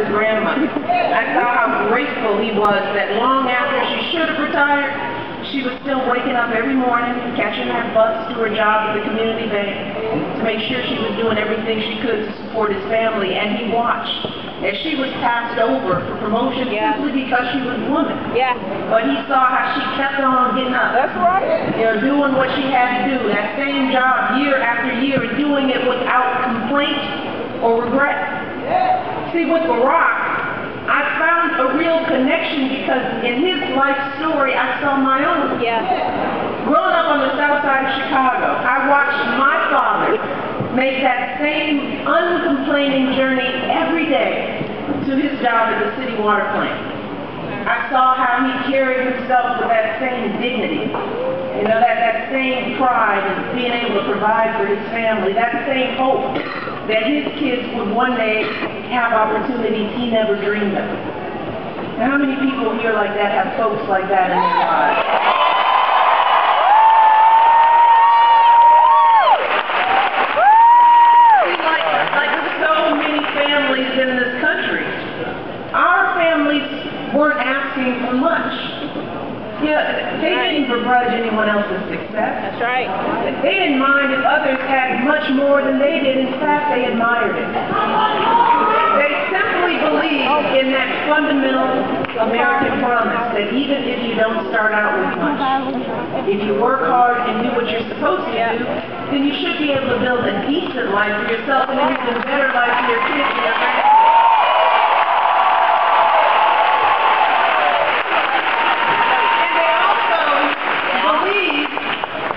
her grandmother. I saw how grateful he was that long after she should have retired, she was still waking up every morning, catching that bus to her job at the community bank to make sure she was doing everything she could to support his family. And he watched as she was passed over for promotion simply because she was a woman. But he saw how she kept on getting up. That's right. You know, doing what she had to do, that same job year after year, and doing it without complaint or regret. See, with Barack, I found a real connection because in his life story, I saw my own. Growing up on the south side of Chicago, I watched my father make that same uncomplaining journey every day to his job at the city water plant. I saw how he carried himself with that same dignity, you know, that same pride of being able to provide for his family, that same hope that his kids would one day have opportunities he never dreamed of. Now, how many people here like that have folks like that in their lives? Like so many families in this country, our families weren't asking for much. Yeah, they didn't begrudge anyone else's success. That's right. They didn't mind if others had much more than they did. In fact, they admired it. They simply believed in that fundamental American promise that even if you don't start out with much, if you work hard and do what you're supposed to do, then you should be able to build a decent life for yourself and an even better life for your kids and your family.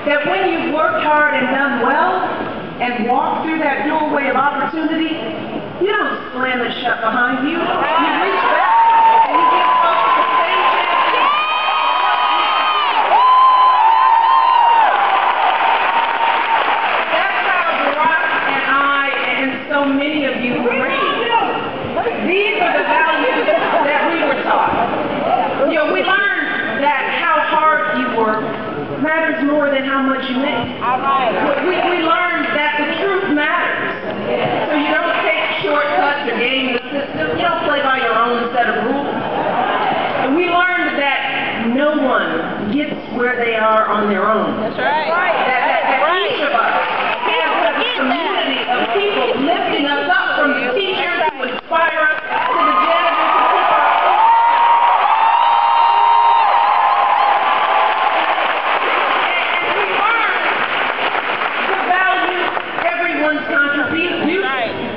That when you've worked hard and done well and walked through that doorway of opportunity, you don't slam it shut behind you. You reach back and you give folks the same chance. That's how Barack and I and so many of you were raised. These are the values that we were taught. You know, we learned that how hard you work matters more than how much you make. We learned that the truth matters. So you don't take shortcuts or game the system. You don't play by your own set of rules. And we learned that no one gets where they are on their own. That's right. That each of us has a community of people lifting us up, from the teachers who inspire us to the janitors who keep our contribution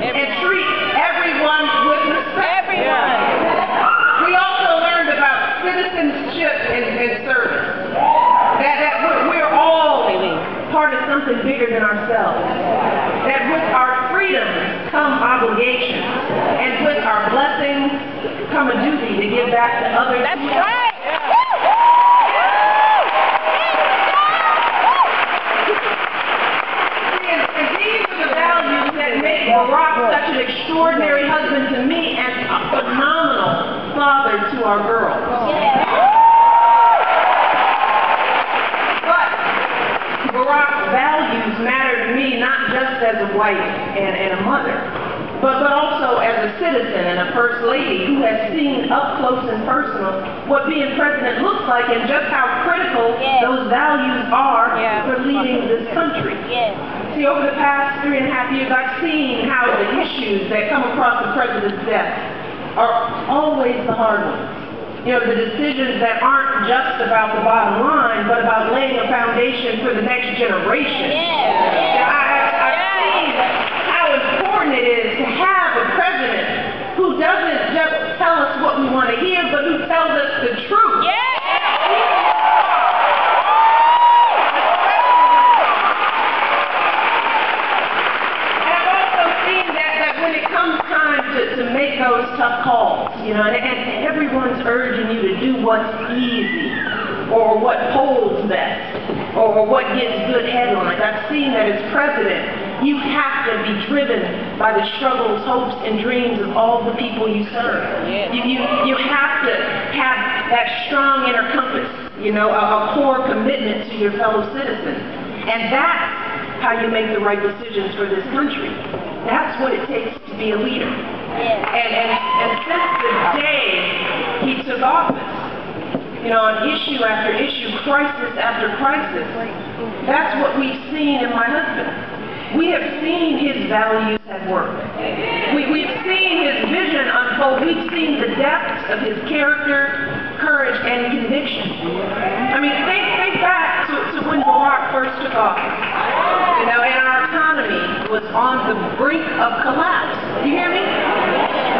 and treat everyone with respect. We also learned about citizenship and service. That we're all part of something bigger than ourselves. That with our freedoms come obligations, and with our blessings come a duty to give back to others. That's right. Barack, such an extraordinary husband to me and a phenomenal father to our girls. But Barack's values matter to me not just as a wife and a mother, but also as a citizen and a first lady who has seen up close and personal what being president looks like and just how critical those values are for leading this country. See, over the past 3.5 years, I've seen how the issues that come across the president's desk are always the hard ones. You know, the decisions that aren't just about the bottom line, but about laying a foundation for the next generation. I've seen how important it is to have a president who doesn't just tell us what we want to hear, but who tells us the truth. To make those tough calls, you know, and everyone's urging you to do what's easy, or what polls best, or what gets good headlines. I've seen that as president, you have to be driven by the struggles, hopes, and dreams of all the people you serve. You have to have that strong inner compass, you know, a core commitment to your fellow citizens, and that's how you make the right decisions for this country. That's what it takes to be a leader. And office, you know, on issue after issue, crisis after crisis. That's what we've seen in my husband. We have seen his values at work. We've seen his vision unfold. We've seen the depths of his character, courage, and conviction. I mean, think back to when Barack first took office. You know, and our economy was on the brink of collapse. Do you hear me?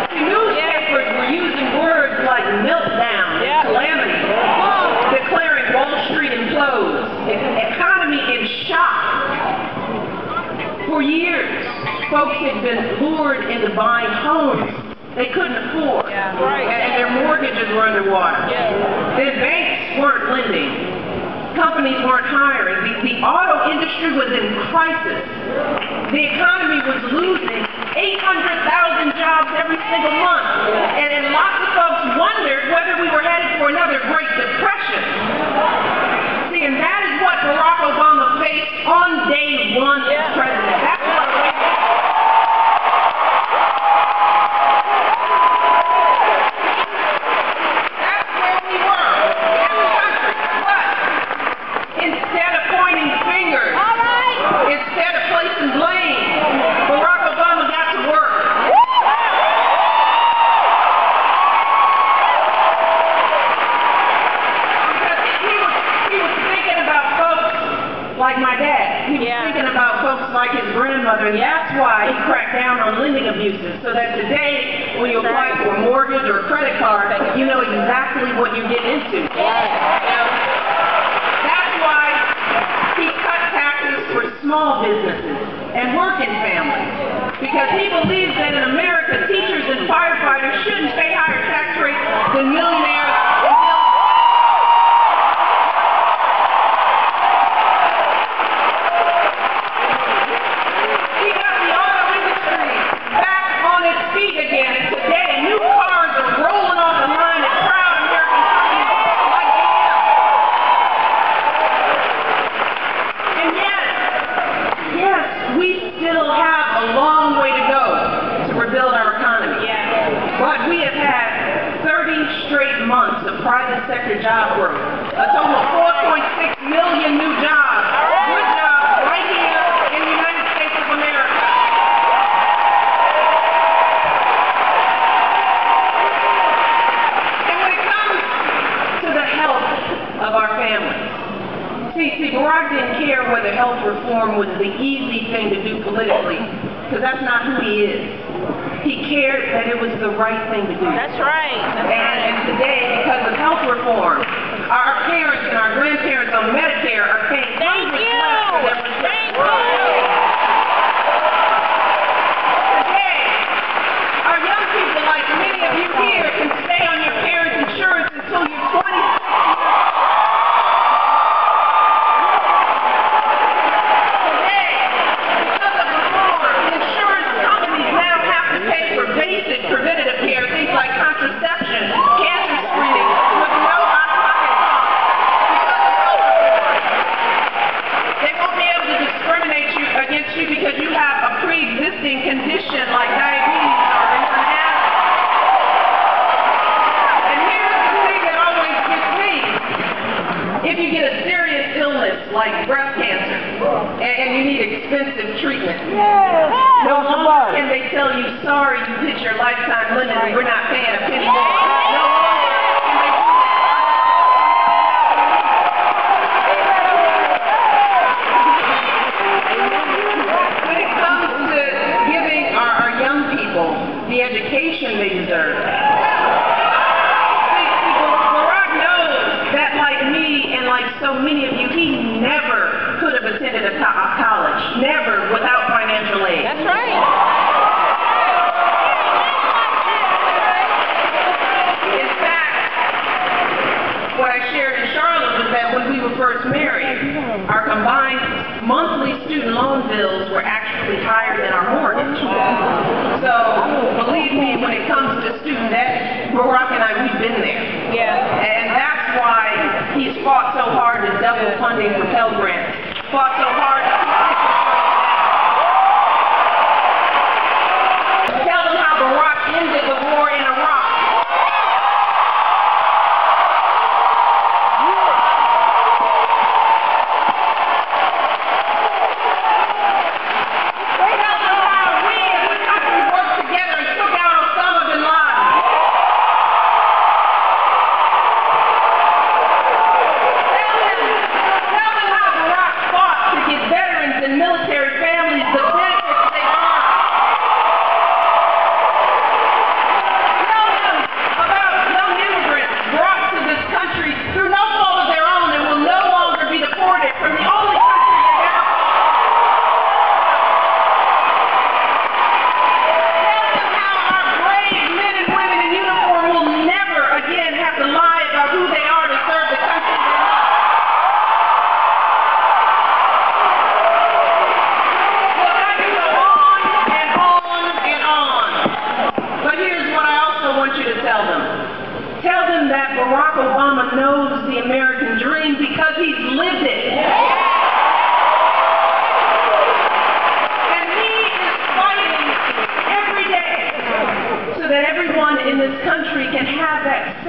The newspapers were using words like meltdown, calamity, declaring Wall Street implodes, economy in shock. For years, folks had been lured into buying homes they couldn't afford, and their mortgages were underwater. The banks weren't lending. Companies weren't hiring. The auto industry was in crisis. The economy was losing 800,000 jobs every single month. And lots of folks wondered whether we were headed for another Great Depression. See, and that is what Barack Obama faced on day one as president. That's what like my dad. He was thinking about folks like his grandmother, and that's why he cracked down on lending abuses, so that today, when you apply for a mortgage or a credit card, you know exactly what you're getting into. That's why he cut taxes for small businesses and working families, because he believes that in America, teachers and firefighters shouldn't pay higher tax rates than millionaires. Months of private sector job growth, a total of 4.6 million new jobs, good jobs right here in the United States of America. And when it comes to the health of our families, see, Barack didn't care whether health reform was the easy thing to do politically, because that's not who he is. He cared that it was the right thing to do. That's right. And today, because of health reform, our parents and our grandparents on Medicare are paying hundreds less for their prescriptions. Today, our young people, like many of you here, can stay on your parents' insurance until you're 26 years old. Today, because of reform, insurance companies now have to pay for basic preventative care, things like contraception, cancer screening, with no out-of-pocket costs. Because of health reform, they won't be able to discriminate against you because you have a pre-existing condition like diabetes or infant asthma. And here's the thing that always gets me. If you get a serious illness like breast cancer and you need expensive treatment, no longer can they tell you, sorry, you hit your lifetime limit and we're not paying a penny more. No longer can they do that. When it comes to giving our young people the education they deserve, Barack knows that, like me and like so many of you, he never could have attended a college, never without financial aid. That's right. In fact, what I shared in Charlotte was that when we were first married, our combined monthly student loan bills were actually higher than our mortgage. So, believe me, when it comes to student debt, Barack and I, we've been there. And that's why he's fought so hard to double funding for Pell Grants, fought so hard to tell them how Barack ended the war in Iraq.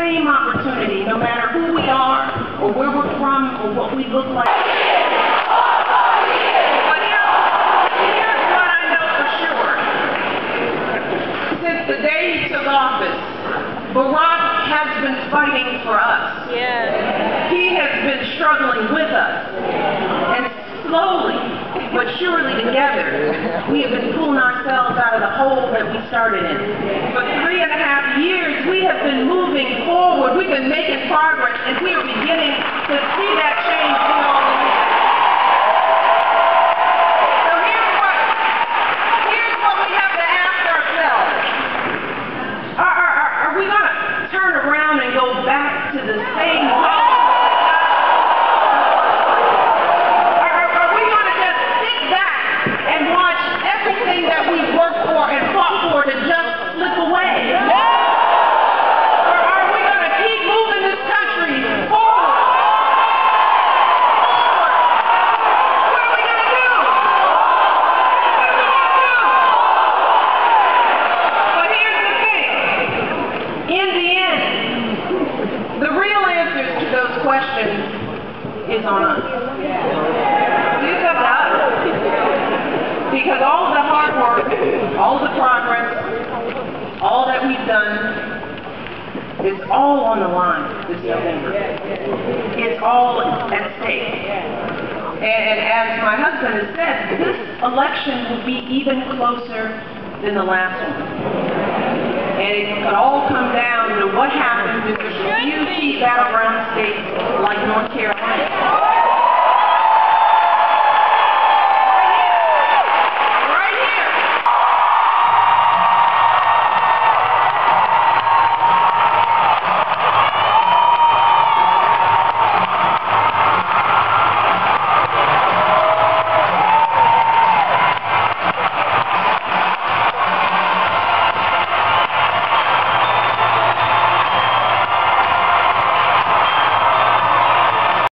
same opportunity, no matter who we are, or where we're from, or what we look like. But here's what I know for sure. Since the day he took office, Barack has been fighting for us. Yeah. He has been struggling with us. And slowly, but surely together, we have been pulling ourselves out of the hole that we started in. For 3.5 years, we have been moving forward. We've been making progress, and we are beginning to see that change we all need. So here's what we have to ask ourselves. Are we going to turn around and go back to the same way? That we worked for and fought for to just slip away? Or are we going to keep moving this country forward? What are we going to do? But here's the thing. In the end, the real answers to those questions is on us. It's up to us. Because all the hard work, all the progress, all that we've done is all on the line this November. It's all at stake. And as my husband has said, this election will be even closer than the last one. And it could all come down to what happens if there's a few key battleground states like North Carolina.